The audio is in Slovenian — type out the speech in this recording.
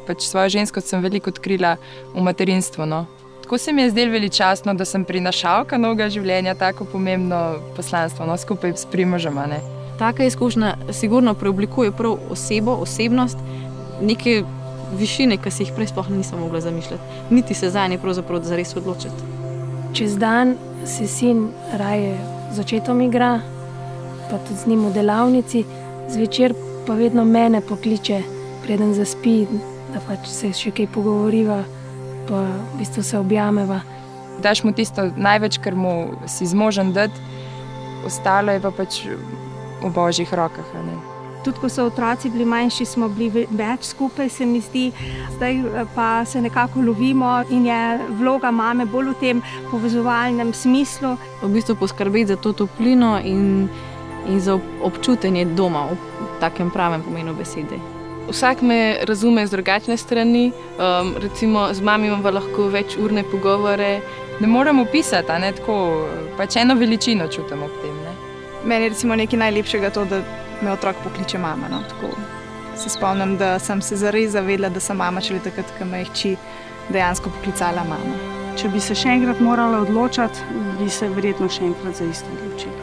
pač svojo ženskost sem veliko odkrila v materinstvu. No. Tako se mi je zdelo veličastno, da sem prinašalka novega življenja, tako pomembno poslanstvo, no, skupaj s Primožem. Taka izkušnja sigurno preoblikuje prav osebo, osebnost, neke višine, ki si jih prej sploh nisem mogla zamišljati. Niti se zanje pravzaprav zares odločiti. Čez dan se sin raje z očetom igra, pa tudi z njim v delavnici, zvečer pa vedno mene pokliče, preden zaspi, da pač se še kaj pogovoriva, pa v bistvu se objameva. Daš mu tisto največ, kar mu si zmožen dati, ostalo je pa pač v božjih rokah. Tudi ko so otroci bili manjši, smo bili več skupaj, se mi zdi. Zdaj pa se nekako lovimo in je vloga mame bolj v tem povezovalnem smislu. V bistvu poskrbeti za to toplino in za občutenje doma v takem pravem pomenu besede. Vsak me razume z drugačne strani, recimo z mami imamo lahko več urne pogovore. Ne morem opisati, tako pač eno veličino čutim ob tem. Meni je recimo nekaj najlepšega to, da me otrok pokliče mama. No. Tako se spomnim, da sem se zares zavedla, da sem mama šele takrat, ko me je hči dejansko poklicala mama. Če bi se še enkrat morala odločati, bi se verjetno še enkrat za isto odločila.